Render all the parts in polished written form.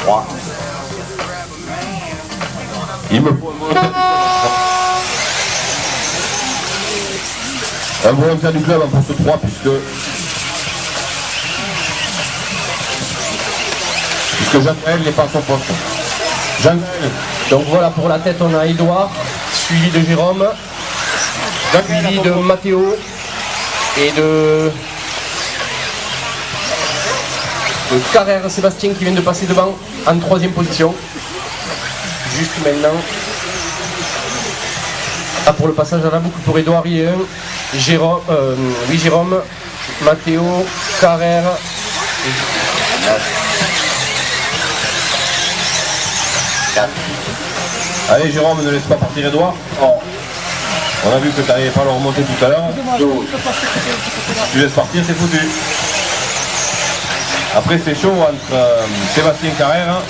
3. Il me faut un volontaire du club en poste 3 puisque Jean-Gaël n'est pas à son poste. Jean-Gaël. Donc voilà, pour la tête, on a Edouard, suivi de Jérôme, suivi de Mathéo et de Carrère Sébastien qui vient de passer devant en 3e position. Juste maintenant. Ah, pour le passage à la boucle pour Edouard, il y a Jérôme, Mathéo, Carrère. 4. Allez Jérôme, ne laisse pas partir Edouard. Oh. On a vu que tu n'arrivais pas à le remonter tout à l'heure. Tu laisses partir, c'est foutu. Après c'est chaud entre Sébastien Carrère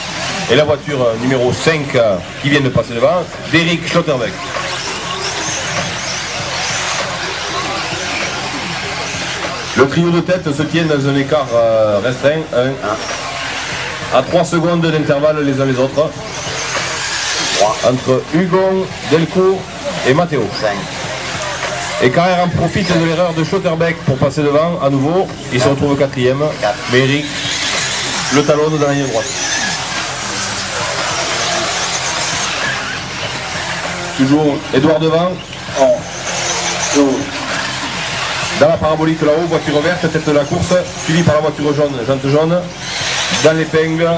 et la voiture numéro 5 qui vient de passer devant, d'Eric Schlotterbeck. Le trio de tête se tient dans un écart restreint, à 3 secondes d'intervalle les uns les autres. 3. Entre Hugon, Delcourt et Mathéo. 5. Et Carrère en profite de l'erreur de Schlotterbeck pour passer devant à nouveau. Il se retrouve 4e. Mais Eric le talonne dans la ligne droite. Toujours Edouard devant. Dans la parabolique là-haut, voiture verte, tête de la course, suivi par la voiture jaune, jante jaune. Dans l'épingle,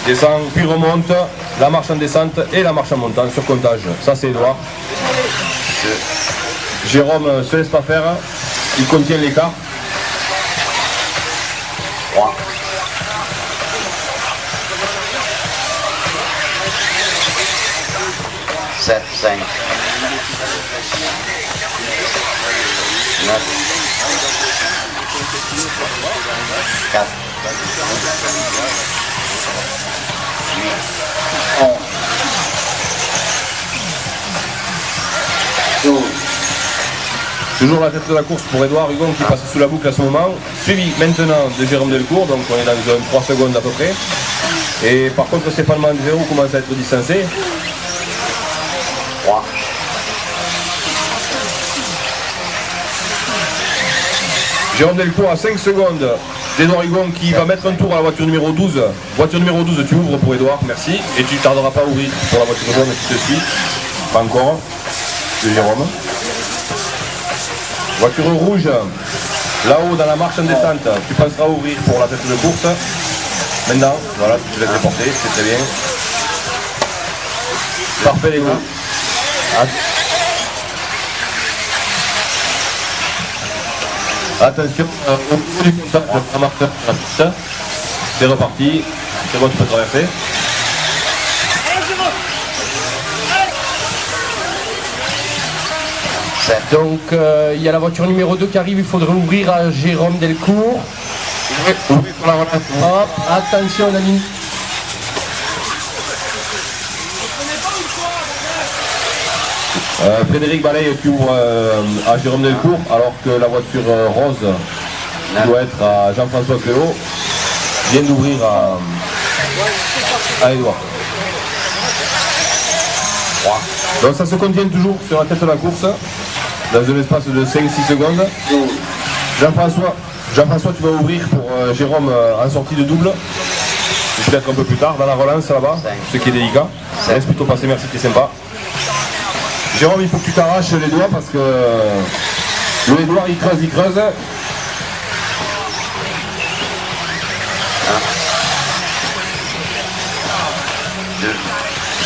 descend puis remonte, la marche en descente et la marche en montant sur comptage. Ça c'est Edouard. Jérôme se laisse pas faire, il contient l'écart. 3. 7, 5. 9. 4. 8. 11. 12. Toujours la tête de la course pour Edouard Hugon qui passe sous la boucle à ce moment. Suivi maintenant de Jérôme Delcourt, donc on est dans 3 secondes à peu près. Et par contre Stéphane Manzero commence à être distancé. 3. Jérôme Delcourt à 5 secondes d'Edouard Hugon qui va mettre un tour à la voiture numéro 12. Voiture numéro 12, tu ouvres pour Edouard, merci. Et tu ne tarderas pas à ouvrir pour la voiture jaune qui te suit. Pas encore. De Jérôme. Voiture rouge, là-haut dans la marche en descente, tu penseras à ouvrir pour la tête de course. Maintenant, voilà, tu te laisses déporter, c'est très bien. Parfait les gars. Attention, au niveau du contact, un marqueur sur la piste. C'est reparti, c'est bon, tu peux traverser. Donc il y a la voiture numéro 2 qui arrive, il faudrait ouvrir à Jérôme Delcourt. Ouvrez pour la relance. Hop, attention la ligne. Frédéric Balaye qui ouvre à Jérôme Delcourt, alors que la voiture rose qui doit être à Jean-François Cléo vient d'ouvrir à Edouard. 3. Donc ça se contient toujours sur la tête de la course, dans un espace de 5-6 secondes. Jean-François, tu vas ouvrir pour Jérôme en sortie de double. Peut-être un peu plus tard, dans la relance là-bas, ce qui est délicat. Laisse plutôt passer, merci, c'est sympa. Jérôme, il faut que tu t'arraches les doigts parce que le Edouard il creuse.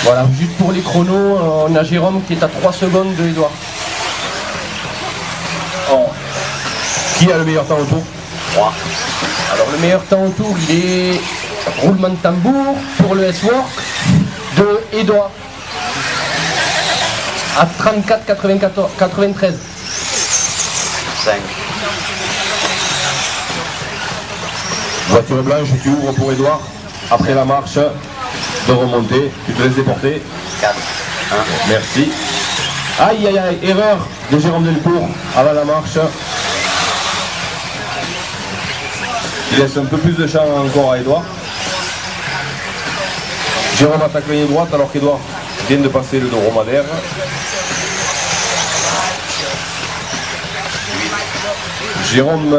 Voilà, juste pour les chronos, on a Jérôme qui est à 3 secondes de Edouard. Qui a le meilleur temps au tour? 3. Alors le meilleur temps au tour, il est roulement de tambour pour le S-Work de Edouard. À 34,93. 5. Voiture blanche, tu ouvres pour Edouard. Après la marche de remonter, tu te laisses déporter. 4. 1. Merci. Aïe aïe aïe, erreur de Jérôme Delcourt avant la marche. Il laisse un peu plus de champ encore à Edouard. Jérôme attaque la ligne droite alors qu'Edouard vient de passer le dromadaire. Jérôme,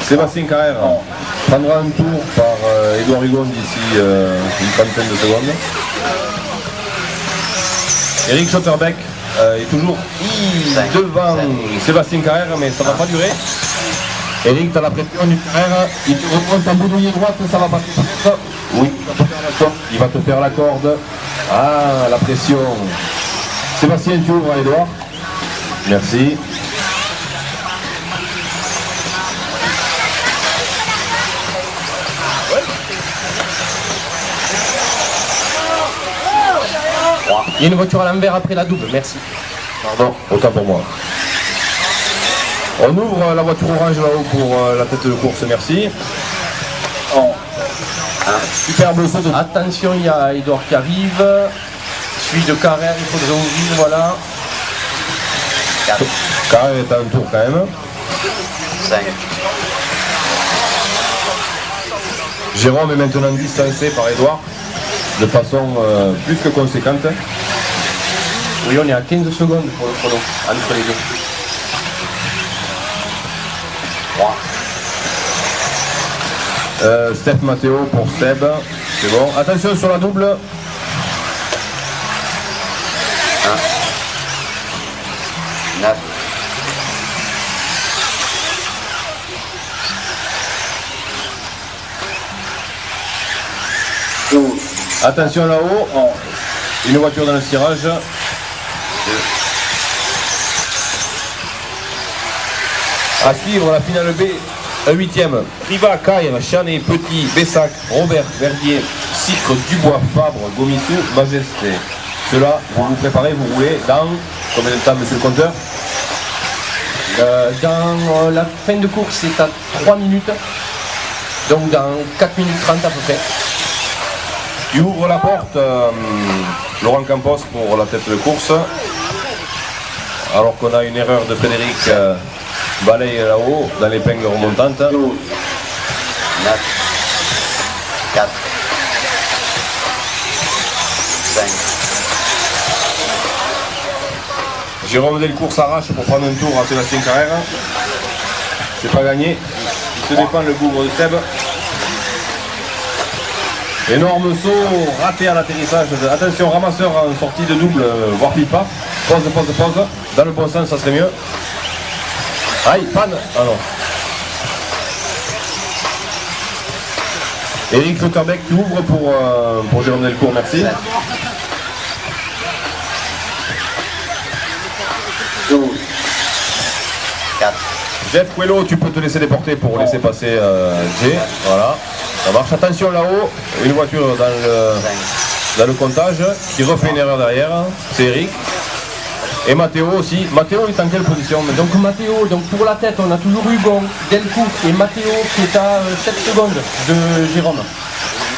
Sébastien Carrère prendra un tour par Edouard Hugon d'ici une trentaine de secondes. Eric Schotterbeck est toujours devant Sébastien Carrère, mais ça ne va pas durer. Eric, tu as la pression du Carrère, il te remonte en boudoyer droite, ça va passer peut-être. Oui, il va te faire la corde. Ah, la pression. Sébastien, tu ouvres à Edouard. Merci. Il y a une voiture à l'envers après la double, merci. Pardon, autant pour moi. On ouvre la voiture orange là-haut pour la tête de course, merci. Superbe saut de... Attention, il y a Edouard qui arrive. Suivi de Carrère, il faudrait ouvrir, voilà. Carrère est à un tour quand même. 5. Jérôme est maintenant distancé par Edouard de façon plus que conséquente. Oui, on est à 15 secondes pour le chrono, entre les deux. 3. Steph Matteo pour Seb, c'est bon. Attention sur la double. 1. 9. Attention là-haut. Une voiture dans le cirage. 2. À suivre la finale B, un huitième. Riva, Caire, Chanet, Petit, Bessac, Robert, Verdier, Cicre, Dubois, Fabre, Gomissou, Majesté. Cela, vous vous préparez, vous roulez dans combien de temps, monsieur le compteur? Dans la fin de course, c'est à 3 minutes. Donc dans 4 minutes 30 à peu près. Tu ouvres la porte, Laurent Campos pour la tête de course. Alors qu'on a une erreur de Frédéric balaye là-haut, dans l'épingle remontante. 9. 4. 5. Jérôme Delcourt s'arrache pour prendre un tour à Sébastien Carrère. C'est pas gagné. Il se défend le bougre de Seb. Énorme saut, raté à l'atterrissage. Attention, ramasseur en sortie de double, voire pipa. Pause. Dans le bon sens, ça serait mieux. Aïe, panne. Ah non. Eric Schotterbeck qui ouvre pour Jérôme Delcourt, merci. 7. 12. 4. Jeff Coelho, tu peux te laisser déporter pour laisser passer Jay. Voilà, ça marche. Attention là-haut, une voiture dans le comptage qui refait une erreur derrière. C'est Eric. Et Matteo aussi. Matteo est en quelle position maintenant? Donc Matteo, donc pour la tête, on a toujours Hugon, Delcourt et Matteo qui est à 7 secondes de Jérôme.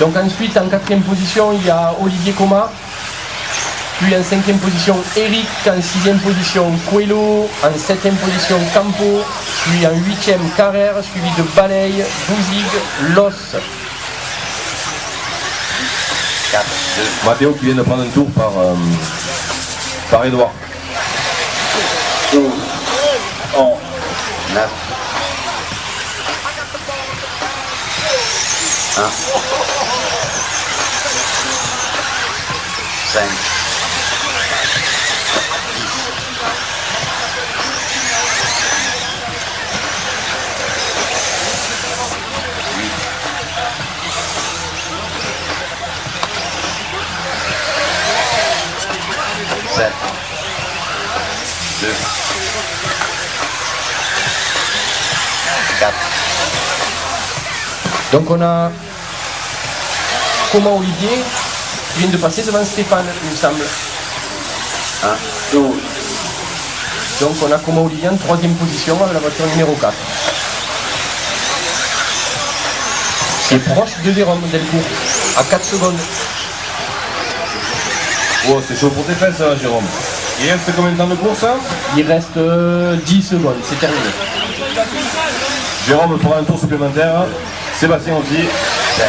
Donc ensuite, en 4e position, il y a Olivier Coma. Puis en 5e position, Eric. En 6e position, Coelho. En 7e position, Campo. Puis en 8e, Carrère, suivi de Balaye, Bouzig, Los. 4. 2. Matteo qui vient de prendre un tour par Edouard. 12. 9. 1. 5. 7. 2. 4. Donc on a Coma Olivier qui vient de passer devant Stéphane, il me semble. 1. 12. Donc on a Coma Olivier en 3e position avec la voiture numéro 4. C'est proche de Jérôme Delcourt, à 4 secondes. Oh, c'est chaud pour tes fesses, hein, Jérôme. Il reste combien de temps de course? Il reste 10 secondes, c'est terminé. Jérôme fera un tour supplémentaire. Sébastien aussi. 7.